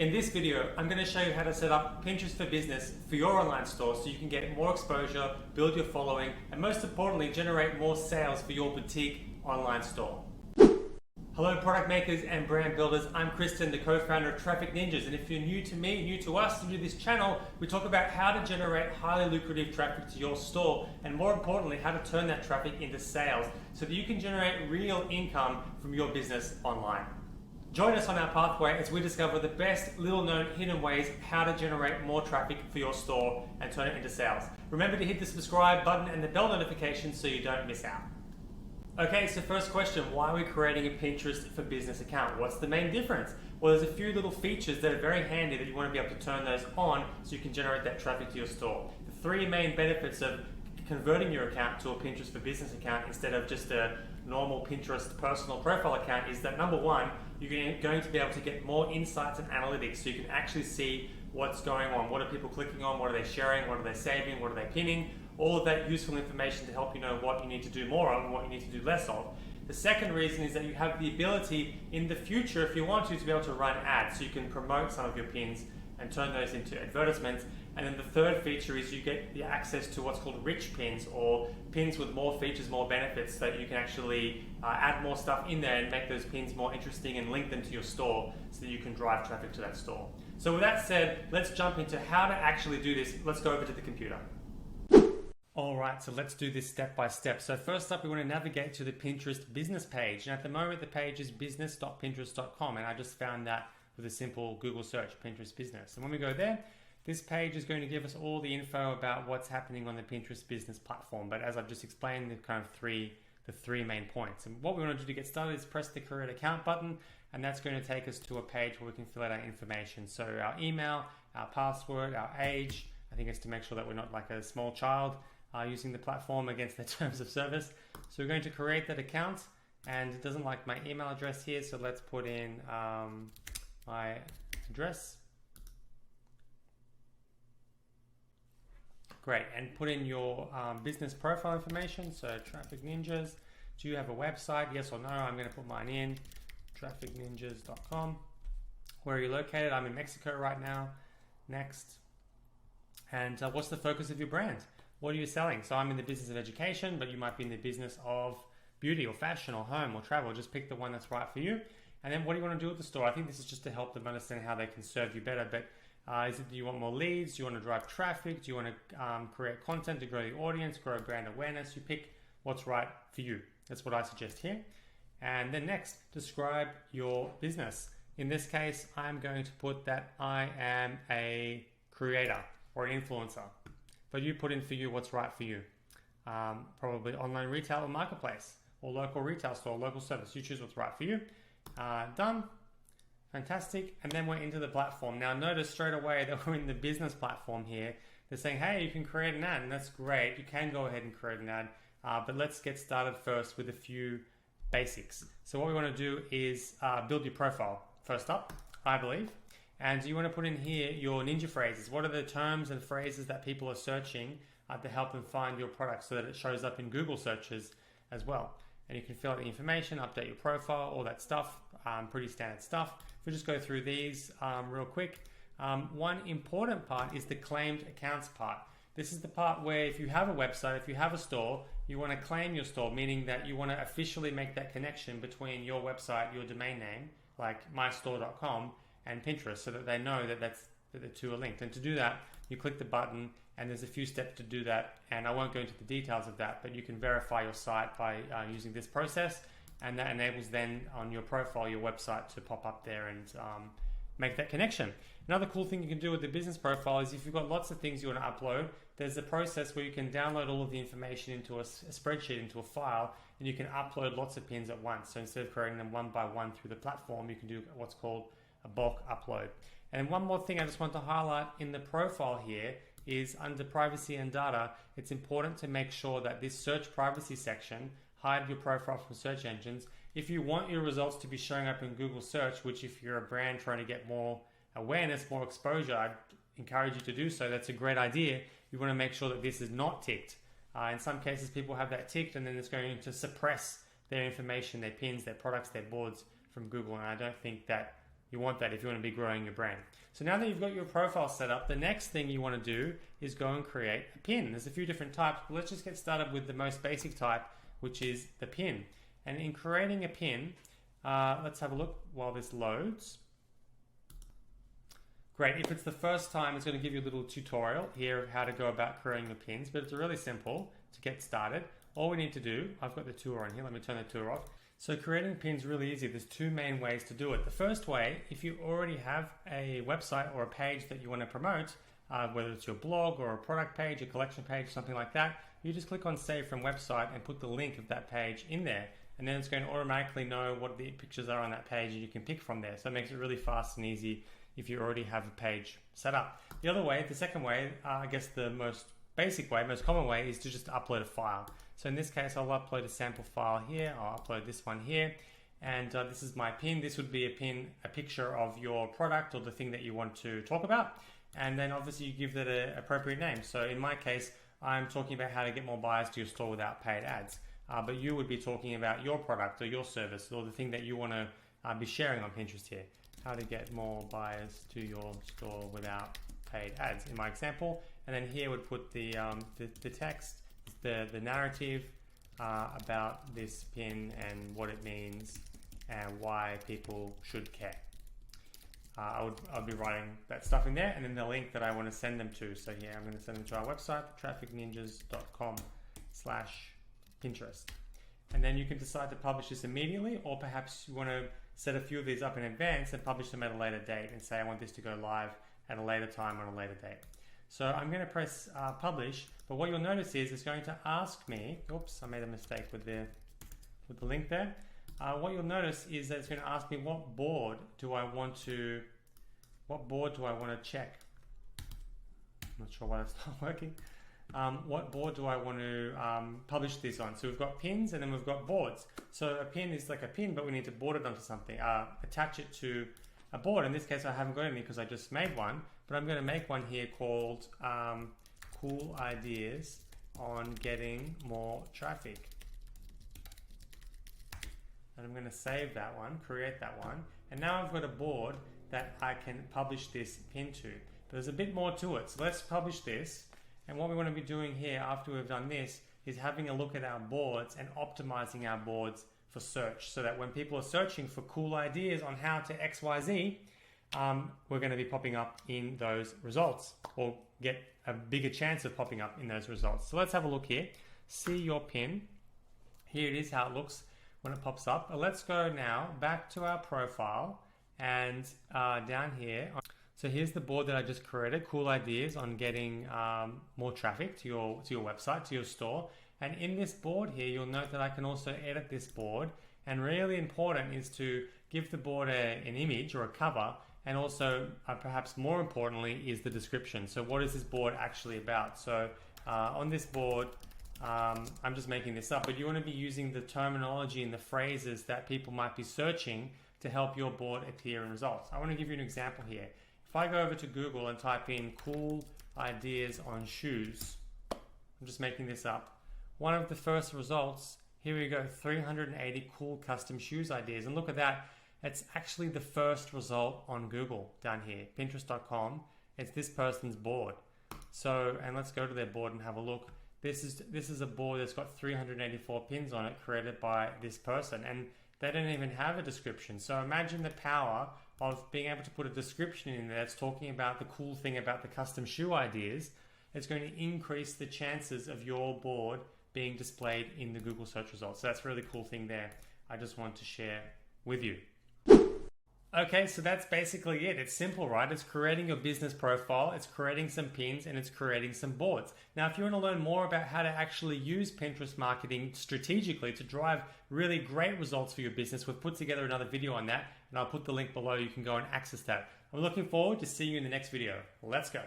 In this video, I'm going to show you how to set up Pinterest for Business for your online store so you can get more exposure, build your following, and most importantly, generate more sales for your boutique online store. Hello product makers and brand builders, I'm Kristen, the co-founder of Traffic Ninjas, and if you're new to me, new to us, new to this channel, we talk about how to generate highly lucrative traffic to your store, and more importantly, how to turn that traffic into sales so that you can generate real income from your business online. Join us on our pathway as we discover the best little known hidden ways how to generate more traffic for your store and turn it into sales. Remember to hit the subscribe button and the bell notification so you don't miss out. Okay, so first question, why are we creating a Pinterest for Business account? What's the main difference? Well, there's a few little features that are very handy that you want to be able to turn those on so you can generate that traffic to your store. The three main benefits of converting your account to a Pinterest for Business account instead of just a normal Pinterest personal profile account is that number one, you're going to be able to get more insights and analytics so you can actually see what's going on. What are people clicking on? What are they sharing? What are they saving? What are they pinning? All of that useful information to help you know what you need to do more of and what you need to do less of. The second reason is that you have the ability in the future, if you want to be able to run ads so you can promote some of your pins and turn those into advertisements. And then the third feature is you get the access to what's called rich pins, or pins with more features, more benefits, so that you can actually add more stuff in there and make those pins more interesting and link them to your store so that you can drive traffic to that store. So with that said, let's jump into how to actually do this. Let's go over to the computer. Alright, so let's do this step by step. So first up, we want to navigate to the Pinterest business page. And at the moment, the page is business.pinterest.com, and I just found that with a simple Google search, Pinterest business. And when we go there, this page is going to give us all the info about what's happening on the Pinterest business platform. But as I've just explained, the three main points. And what we want to do to get started is press the Create Account button, and that's going to take us to a page where we can fill out our information. So our email, our password, our age. I think it's to make sure that we're not like a small child using the platform against their terms of service. So we're going to create that account, and it doesn't like my email address here, so let's put in my address. Great, and put in your business profile information. So Traffic Ninjas, do you have a website? Yes or no? I'm going to put mine in, trafficninjas.com. Where are you located? I'm in Mexico right now. Next. And what's the focus of your brand? What are you selling? So I'm in the business of education, but you might be in the business of beauty or fashion or home or travel. Just pick the one that's right for you. And then what do you want to do with the store? I think this is just to help them understand how they can serve you better. But is it, do you want more leads? Do you want to drive traffic? Do you want to create content to grow the audience, grow brand awareness? You pick what's right for you. That's what I suggest here. And then next, describe your business. In this case, I'm going to put that I am a creator or an influencer. But you put in for you what's right for you. Probably online retail or marketplace, or local retail store, local service. You choose what's right for you. Done. Fantastic. And then we're into the platform. Now notice straight away that we're in the business platform here. They're saying, hey, you can create an ad, and that's great. You can go ahead and create an ad. But let's get started first with a few basics. So what we want to do is build your profile first up, I believe. And you want to put in here your ninja phrases. What are the terms and phrases that people are searching to help them find your product so that it shows up in Google searches as well. And you can fill out the information, update your profile, all that stuff, pretty standard stuff. If we just go through these real quick, one important part is the claimed accounts part. This is the part where if you have a website, if you have a store, you want to claim your store, meaning that you want to officially make that connection between your website, your domain name, like mystore.com, and Pinterest, so that they know that that the two are linked. And to do that, you click the button, and there's a few steps to do that, and I won't go into the details of that, but you can verify your site by using this process, and that enables then on your profile, your website to pop up there and make that connection. Another cool thing you can do with the business profile is if you've got lots of things you want to upload, there's a process where you can download all of the information into a spreadsheet, into a file, and you can upload lots of pins at once. So instead of creating them one by one through the platform, you can do what's called a bulk upload. And one more thing I just want to highlight in the profile here is under privacy and data, it's important to make sure that this search privacy section, hide your profile from search engines. If you want your results to be showing up in Google search, which if you're a brand trying to get more awareness, more exposure, I'd encourage you to do so. That's a great idea. You want to make sure that this is not ticked. In some cases, people have that ticked, and then it's going to suppress their information, their pins, their products, their boards from Google. And I don't think that You want that if you want to be growing your brand. So now that you've got your profile set up, the next thing you want to do is go and create a pin. There's a few different types, but let's just get started with the most basic type, which is the pin. And in creating a pin, let's have a look while this loads. Great, if it's the first time, it's going to give you a little tutorial here of how to go about creating the pins, but it's really simple to get started. All we need to do, I've got the tour on here, let me turn the tour off. So creating pins is really easy. There's two main ways to do it. The first way, if you already have a website or a page that you want to promote, whether it's your blog or a product page, a collection page, something like that, you just click on Save from Website and put the link of that page in there. And then it's going to automatically know what the pictures are on that page and you can pick from there. So it makes it really fast and easy if you already have a page set up. The other way, the second way, I guess the most basic way, most common way, is to just upload a file. So in this case, I'll upload a sample file here. I'll upload this one here. And this is my pin. This would be a pin, a picture of your product or the thing that you want to talk about. And then obviously you give that an appropriate name. So in my case, I'm talking about how to get more buyers to your store without paid ads. But you would be talking about your product or your service or the thing that you want to be sharing on Pinterest here. How to get more buyers to your store without paid ads in my example. And then here would put the text, the narrative about this pin and what it means and why people should care. I'll be writing that stuff in there, and then the link that I want to send them to. So here I'm going to send them to our website, trafficninjas.com/Pinterest. And then you can decide to publish this immediately, or perhaps you want to set a few of these up in advance and publish them at a later date and say I want this to go live at a later time on a later date. So I'm going to press publish, but what you'll notice is it's going to ask me, oops, I made a mistake with the link there. What you'll notice is that it's going to ask me what board do I want to check. I'm not sure why that's not working. What board do I want to publish this on? So we've got pins and then we've got boards. So a pin is like a pin, but we need to board it onto something, attach it to a board. In this case, I haven't got any because I just made one, but I'm going to make one here called Cool Ideas on Getting More Traffic. And I'm going to save that one, create that one. And now I've got a board that I can publish this pin to. But there's a bit more to it. So let's publish this. And what we want to be doing here after we've done this is having a look at our boards and optimizing our boards for search so that when people are searching for cool ideas on how to XYZ, we're going to be popping up in those results or get a bigger chance of popping up in those results. So let's have a look here. See your pin. Here it is how it looks when it pops up. Let's go now back to our profile and down here. So here's the board that I just created, Cool Ideas on Getting More Traffic to your website, to your store. And in this board here, you'll note that I can also edit this board. And really important is to give the board an image or a cover. And also, perhaps more importantly, is the description. So what is this board actually about? So on this board, I'm just making this up, but you want to be using the terminology and the phrases that people might be searching to help your board appear in results. I want to give you an example here. If I go over to Google and type in cool ideas on shoes, I'm just making this up. One of the first results, here we go, 380 cool custom shoes ideas. And look at that, it's actually the first result on Google down here, Pinterest.com. It's this person's board. So, and let's go to their board and have a look. This is a board that's got 384 pins on it created by this person. And they don't even have a description. So imagine the power of being able to put a description in there that's talking about the cool thing about the custom shoe ideas. It's going to increase the chances of your board being displayed in the Google search results. So that's a really cool thing there. I just want to share with you. Okay, so that's basically it. It's simple, right? It's creating your business profile, it's creating some pins, and it's creating some boards. Now, if you want to learn more about how to actually use Pinterest marketing strategically to drive really great results for your business, we've put together another video on that, and I'll put the link below. You can go and access that. I'm looking forward to seeing you in the next video. Let's go.